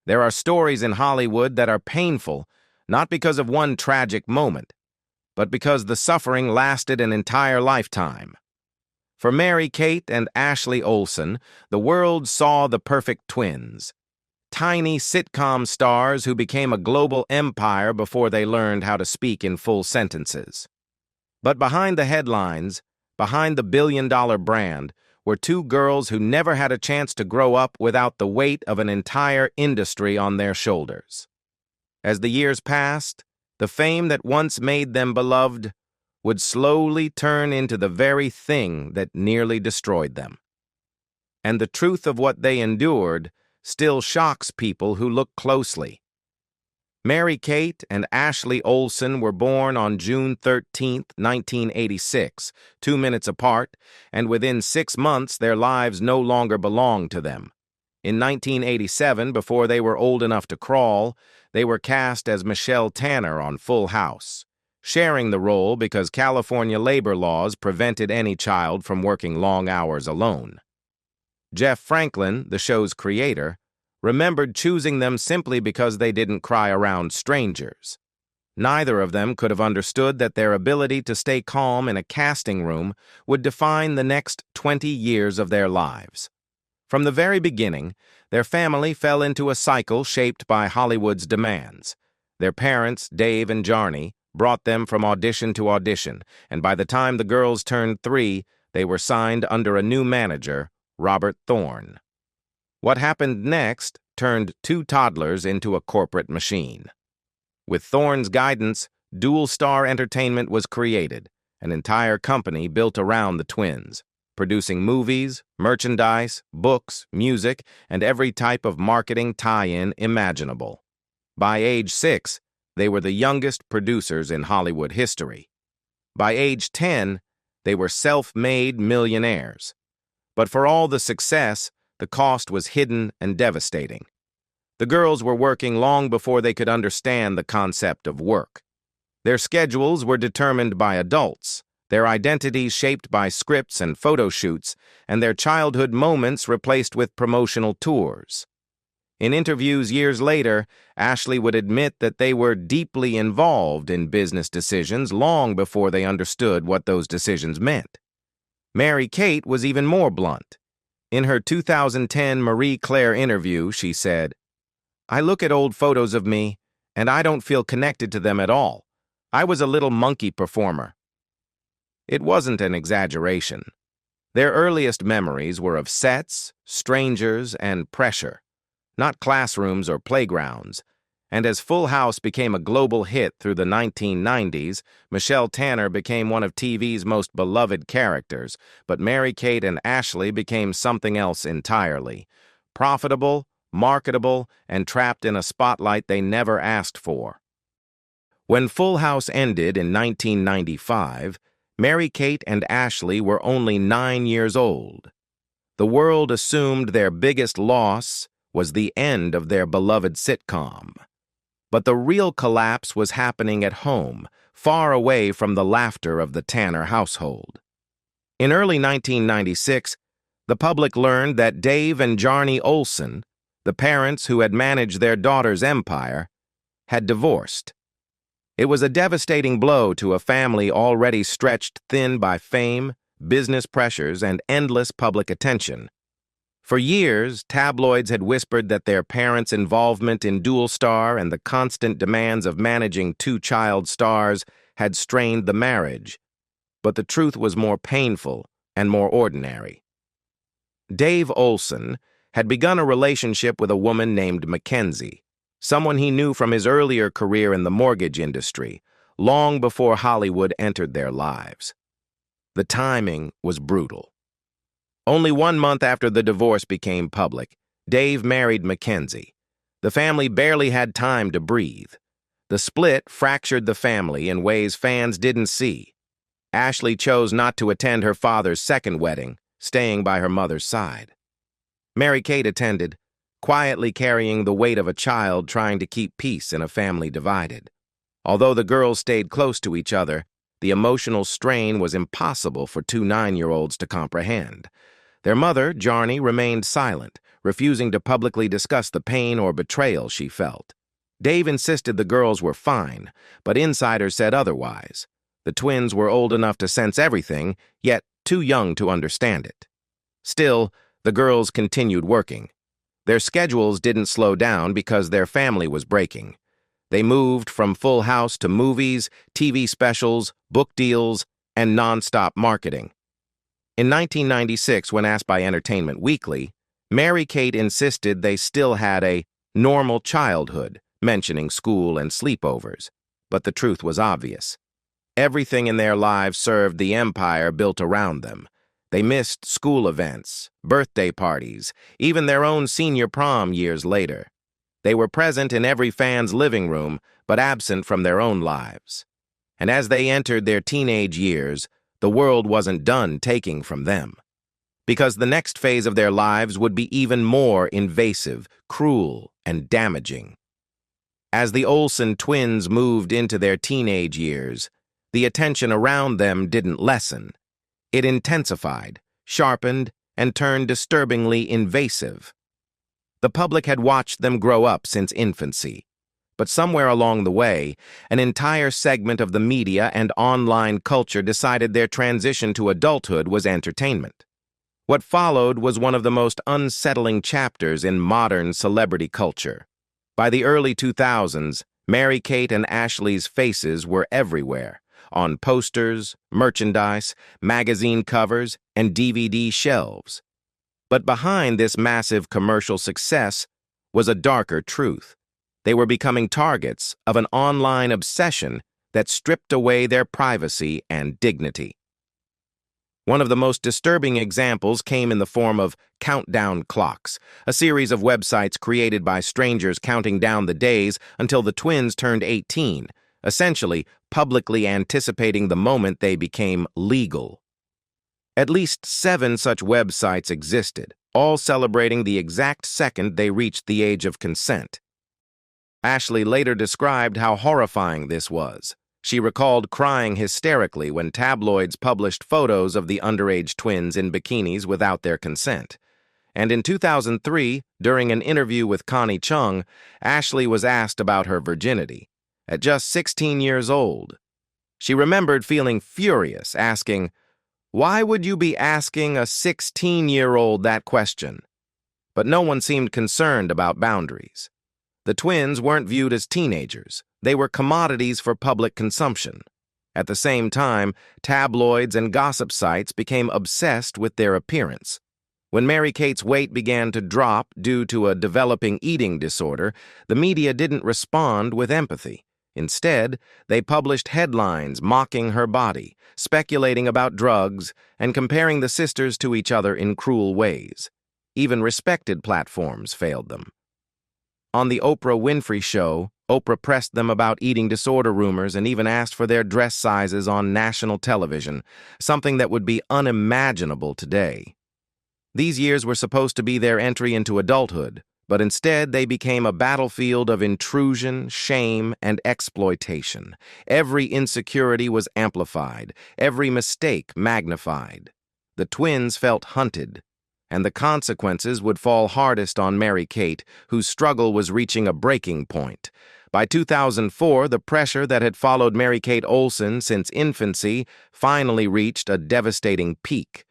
There are stories in Hollywood that are painful, not because of one tragic moment, but because the suffering lasted an entire lifetime. For Mary-Kate and Ashley Olsen, the world saw the perfect twins. Tiny sitcom stars who became a global empire before they learned how to speak in full sentences. But behind the headlines, behind the billion-dollar brand, were two girls who never had a chance to grow up without the weight of an entire industry on their shoulders. As the years passed, the fame that once made them beloved would slowly turn into the very thing that nearly destroyed them. And the truth of what they endured still shocks people who look closely. Mary-Kate and Ashley Olsen were born on June 13, 1986, 2 minutes apart, and within 6 months their lives no longer belonged to them. In 1987, before they were old enough to crawl, they were cast as Michelle Tanner on Full House, sharing the role because California labor laws prevented any child from working long hours alone. Jeff Franklin, the show's creator, remembered choosing them simply because they didn't cry around strangers. Neither of them could have understood that their ability to stay calm in a casting room would define the next 20 years of their lives. From the very beginning, their family fell into a cycle shaped by Hollywood's demands. Their parents, Dave and Jarni, brought them from audition to audition, and by the time the girls turned 3, they were signed under a new manager, Robert Thorne. What happened next turned 2 toddlers into a corporate machine. With Thorne's guidance, Dual Star Entertainment was created, an entire company built around the twins, producing movies, merchandise, books, music, and every type of marketing tie-in imaginable. By age 6, they were the youngest producers in Hollywood history. By age 10, they were self-made millionaires. But for all the success, the cost was hidden and devastating. The girls were working long before they could understand the concept of work. Their schedules were determined by adults, their identities shaped by scripts and photo shoots, and their childhood moments replaced with promotional tours. In interviews years later, Ashley would admit that they were deeply involved in business decisions long before they understood what those decisions meant. Mary-Kate was even more blunt. In her 2010 Marie Claire interview, she said, "I look at old photos of me, and I don't feel connected to them at all. I was a little monkey performer." It wasn't an exaggeration. Their earliest memories were of sets, strangers, and pressure, not classrooms or playgrounds. And as Full House became a global hit through the 1990s, Michelle Tanner became one of TV's most beloved characters, but Mary-Kate and Ashley became something else entirely. Profitable, marketable, and trapped in a spotlight they never asked for. When Full House ended in 1995, Mary-Kate and Ashley were only 9 years old. The world assumed their biggest loss was the end of their beloved sitcom. But the real collapse was happening at home, far away from the laughter of the Tanner household. In early 1996, the public learned that Dave and Jarni Olsen, the parents who had managed their daughter's empire, had divorced. It was a devastating blow to a family already stretched thin by fame, business pressures, and endless public attention. For years, tabloids had whispered that their parents' involvement in Dual Star and the constant demands of managing 2 child stars had strained the marriage. But the truth was more painful and more ordinary. Dave Olsen had begun a relationship with a woman named Mackenzie, someone he knew from his earlier career in the mortgage industry, long before Hollywood entered their lives. The timing was brutal. Only 1 month after the divorce became public, Dave married Mackenzie. The family barely had time to breathe. The split fractured the family in ways fans didn't see. Ashley chose not to attend her father's second wedding, staying by her mother's side. Mary-Kate attended, quietly carrying the weight of a child trying to keep peace in a family divided. Although the girls stayed close to each other, the emotional strain was impossible for 2 9-year-olds to comprehend. Their mother, Jarni, remained silent, refusing to publicly discuss the pain or betrayal she felt. Dave insisted the girls were fine, but insiders said otherwise. The twins were old enough to sense everything, yet too young to understand it. Still, the girls continued working. Their schedules didn't slow down because their family was breaking. They moved from Full House to movies, TV specials, book deals, and non-stop marketing. In 1996, when asked by Entertainment Weekly, Mary-Kate insisted they still had a normal childhood, mentioning school and sleepovers. But the truth was obvious. Everything in their lives served the empire built around them. They missed school events, birthday parties, even their own senior prom years later. They were present in every fan's living room, but absent from their own lives. And as they entered their teenage years, the world wasn't done taking from them. Because the next phase of their lives would be even more invasive, cruel, and damaging. As the Olsen twins moved into their teenage years, the attention around them didn't lessen. It intensified, sharpened, and turned disturbingly invasive. The public had watched them grow up since infancy, but somewhere along the way, an entire segment of the media and online culture decided their transition to adulthood was entertainment. What followed was one of the most unsettling chapters in modern celebrity culture. By the early 2000s, Mary-Kate and Ashley's faces were everywhere, on posters, merchandise, magazine covers, and DVD shelves. But behind this massive commercial success was a darker truth. They were becoming targets of an online obsession that stripped away their privacy and dignity. One of the most disturbing examples came in the form of countdown clocks, a series of websites created by strangers counting down the days until the twins turned 18, essentially publicly anticipating the moment they became legal. At least 7 such websites existed, all celebrating the exact second they reached the age of consent. Ashley later described how horrifying this was. She recalled crying hysterically when tabloids published photos of the underage twins in bikinis without their consent. And in 2003, during an interview with Connie Chung, Ashley was asked about her virginity. At just 16 years old, she remembered feeling furious, asking, "Why would you be asking a 16-year-old that question?" But no one seemed concerned about boundaries. The twins weren't viewed as teenagers. They were commodities for public consumption. At the same time, tabloids and gossip sites became obsessed with their appearance. When Mary-Kate's weight began to drop due to a developing eating disorder, the media didn't respond with empathy. Instead, they published headlines mocking her body, speculating about drugs, and comparing the sisters to each other in cruel ways. Even respected platforms failed them. On the Oprah Winfrey Show, Oprah pressed them about eating disorder rumors and even asked for their dress sizes on national television, something that would be unimaginable today. These years were supposed to be their entry into adulthood, but instead they became a battlefield of intrusion, shame, and exploitation. Every insecurity was amplified, every mistake magnified. The twins felt hunted, and the consequences would fall hardest on Mary-Kate, whose struggle was reaching a breaking point. By 2004, the pressure that had followed Mary-Kate Olsen since infancy finally reached a devastating peak.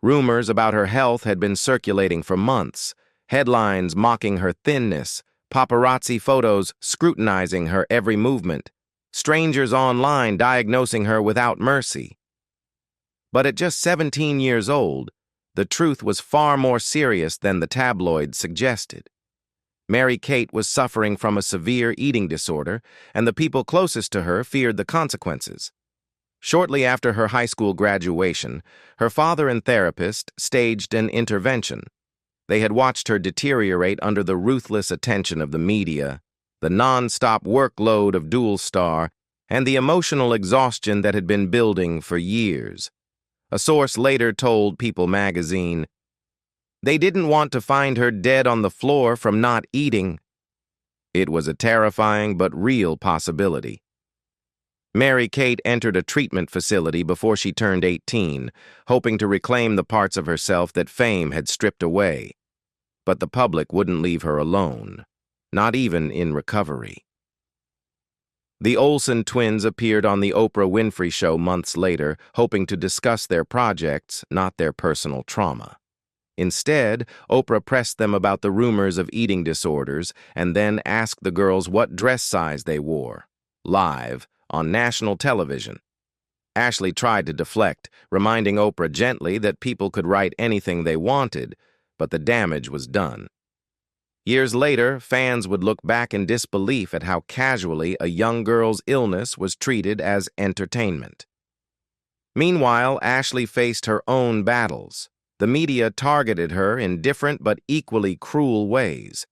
Rumors about her health had been circulating for months, headlines mocking her thinness, paparazzi photos scrutinizing her every movement, strangers online diagnosing her without mercy. But at just 17 years old, the truth was far more serious than the tabloids suggested. Mary-Kate was suffering from a severe eating disorder, and the people closest to her feared the consequences. Shortly after her high school graduation, her father and therapist staged an intervention. They had watched her deteriorate under the ruthless attention of the media, the non-stop workload of Dual Star, and the emotional exhaustion that had been building for years. A source later told People magazine, "They didn't want to find her dead on the floor from not eating." It was a terrifying but real possibility. Mary-Kate entered a treatment facility before she turned 18, hoping to reclaim the parts of herself that fame had stripped away. but the public wouldn't leave her alone, not even in recovery. The Olsen twins appeared on the Oprah Winfrey Show months later, hoping to discuss their projects, not their personal trauma. Instead, Oprah pressed them about the rumors of eating disorders and then asked the girls what dress size they wore, live, on national television. Ashley tried to deflect, reminding Oprah gently that people could write anything they wanted, but the damage was done. Years later, fans would look back in disbelief at how casually a young girl's illness was treated as entertainment. Meanwhile, Ashley faced her own battles. The media targeted her in different but equally cruel ways.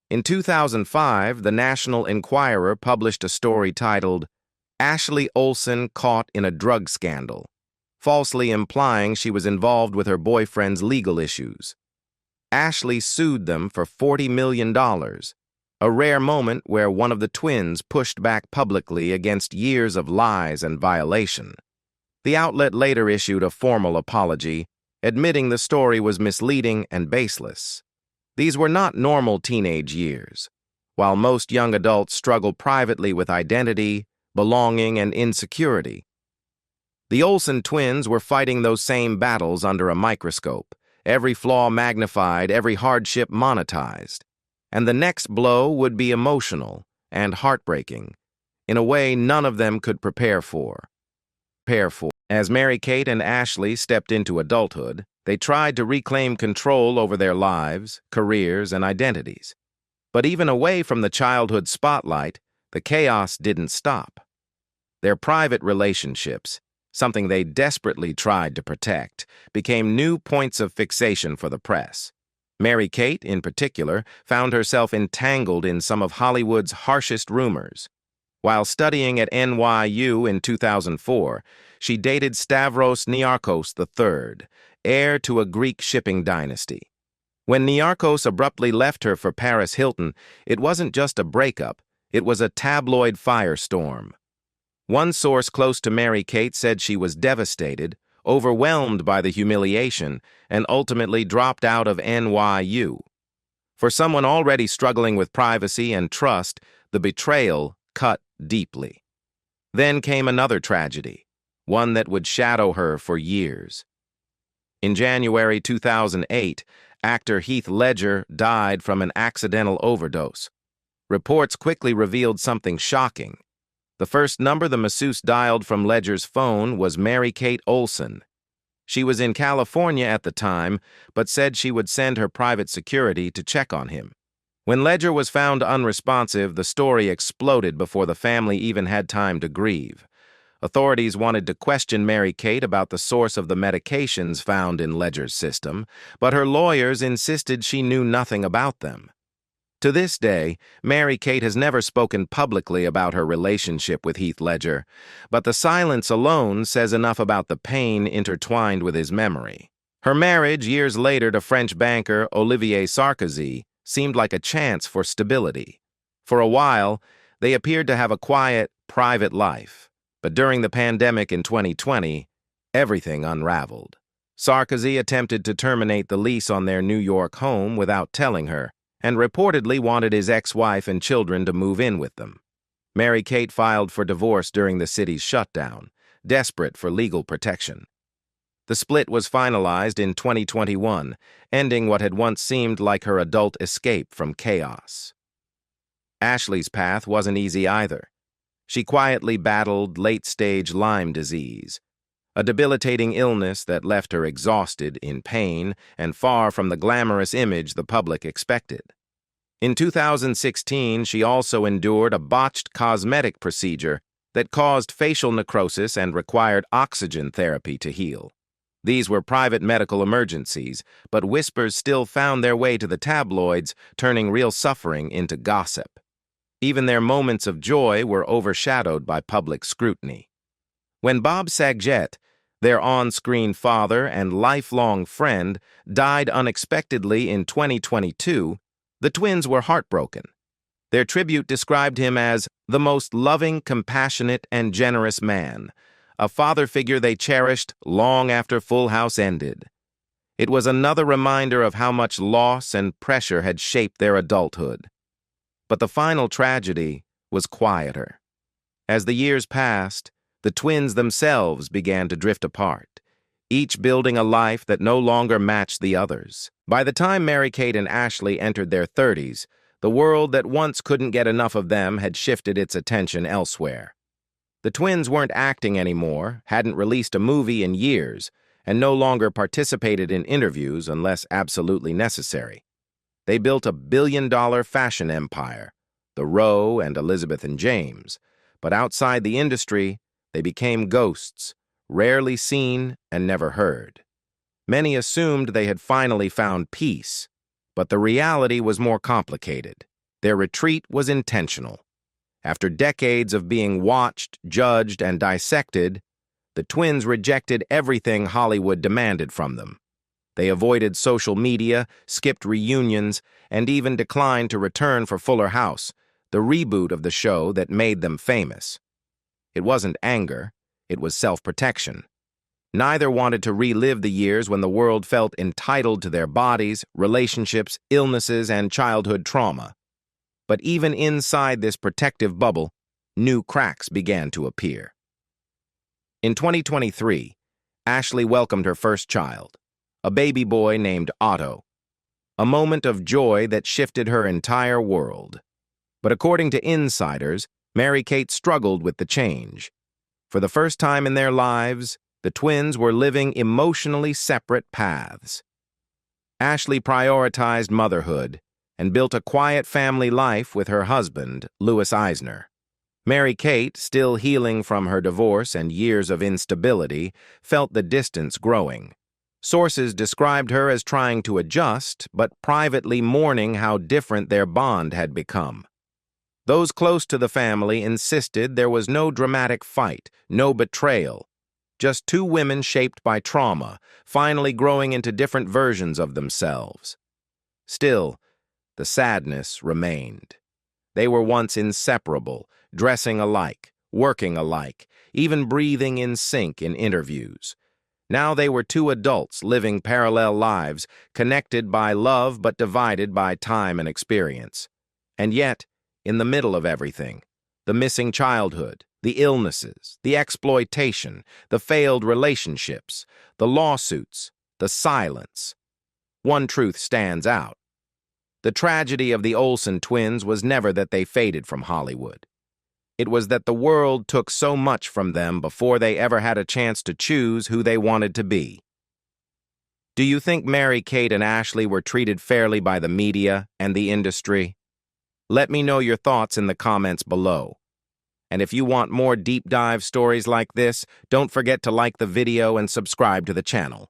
In 2005, the National Enquirer published a story titled, "Ashley Olsen Caught in a Drug Scandal," falsely implying she was involved with her boyfriend's legal issues. Ashley sued them for $40 million, a rare moment where one of the twins pushed back publicly against years of lies and violation. The outlet later issued a formal apology, admitting the story was misleading and baseless. These were not normal teenage years. While most young adults struggle privately with identity, belonging, and insecurity, the Olsen twins were fighting those same battles under a microscope, every flaw magnified, every hardship monetized. And the next blow would be emotional and heartbreaking, in a way none of them could prepare for. As Mary-Kate and Ashley stepped into adulthood, they tried to reclaim control over their lives, careers, and identities. But even away from the childhood spotlight, the chaos didn't stop. Their private relationships, something they desperately tried to protect, became new points of fixation for the press. Mary-Kate, in particular, found herself entangled in some of Hollywood's harshest rumors. While studying at NYU in 2004, she dated Stavros Niarchos III, heir to a Greek shipping dynasty. When Niarchos abruptly left her for Paris Hilton, it wasn't just a breakup, it was a tabloid firestorm. One source close to Mary-Kate said she was devastated, overwhelmed by the humiliation, and ultimately dropped out of NYU. For someone already struggling with privacy and trust, the betrayal cut deeply. Then came another tragedy, one that would shadow her for years. In January 2008, actor Heath Ledger died from an accidental overdose. Reports quickly revealed something shocking. The first number the masseuse dialed from Ledger's phone was Mary-Kate Olsen. She was in California at the time, but said she would send her private security to check on him. When Ledger was found unresponsive, the story exploded before the family even had time to grieve. Authorities wanted to question Mary-Kate about the source of the medications found in Ledger's system, but her lawyers insisted she knew nothing about them. To this day, Mary-Kate has never spoken publicly about her relationship with Heath Ledger, but the silence alone says enough about the pain intertwined with his memory. Her marriage years later to French banker Olivier Sarkozy seemed like a chance for stability. For a while, they appeared to have a quiet, private life. But during the pandemic in 2020, everything unraveled. Sarkozy attempted to terminate the lease on their New York home without telling her, and reportedly wanted his ex-wife and children to move in with them. Mary-Kate filed for divorce during the city's shutdown, desperate for legal protection. The split was finalized in 2021, ending what had once seemed like her adult escape from chaos. Ashley's path wasn't easy either. She quietly battled late-stage Lyme disease, a debilitating illness that left her exhausted, in pain, and far from the glamorous image the public expected. In 2016, she also endured a botched cosmetic procedure that caused facial necrosis and required oxygen therapy to heal. These were private medical emergencies, but whispers still found their way to the tabloids, turning real suffering into gossip. Even their moments of joy were overshadowed by public scrutiny. When Bob Saget, their on-screen father and lifelong friend, died unexpectedly in 2022, the twins were heartbroken. Their tribute described him as the most loving, compassionate, and generous man, a father figure they cherished long after Full House ended. It was another reminder of how much loss and pressure had shaped their adulthood. But the final tragedy was quieter. As the years passed, the twins themselves began to drift apart, each building a life that no longer matched the others. By the time Mary-Kate and Ashley entered their 30s, the world that once couldn't get enough of them had shifted its attention elsewhere. The twins weren't acting anymore, hadn't released a movie in years, and no longer participated in interviews unless absolutely necessary. They built a billion-dollar fashion empire, the Rowe and Elizabeth and James, but outside the industry, they became ghosts, rarely seen and never heard. Many assumed they had finally found peace, but the reality was more complicated. Their retreat was intentional. After decades of being watched, judged, and dissected, the twins rejected everything Hollywood demanded from them. They avoided social media, skipped reunions, and even declined to return for Fuller House, the reboot of the show that made them famous. It wasn't anger, it was self-protection. Neither wanted to relive the years when the world felt entitled to their bodies, relationships, illnesses, and childhood trauma. But even inside this protective bubble, new cracks began to appear. In 2023, Ashley welcomed her first child, a baby boy named Otto, a moment of joy that shifted her entire world. But according to insiders, Mary-Kate struggled with the change. For the first time in their lives, the twins were living emotionally separate paths. Ashley prioritized motherhood and built a quiet family life with her husband, Louis Eisner. Mary-Kate, still healing from her divorce and years of instability, felt the distance growing. Sources described her as trying to adjust, but privately mourning how different their bond had become. Those close to the family insisted there was no dramatic fight, no betrayal, just two women shaped by trauma, finally growing into different versions of themselves. Still, the sadness remained. They were once inseparable, dressing alike, working alike, even breathing in sync in interviews. Now they were two adults living parallel lives, connected by love but divided by time and experience. And yet, in the middle of everything, the missing childhood, the illnesses, the exploitation, the failed relationships, the lawsuits, the silence, one truth stands out. The tragedy of the Olsen twins was never that they faded from Hollywood. It was that the world took so much from them before they ever had a chance to choose who they wanted to be. Do you think Mary-Kate and Ashley were treated fairly by the media and the industry? Let me know your thoughts in the comments below. And if you want more deep dive stories like this, don't forget to like the video and subscribe to the channel.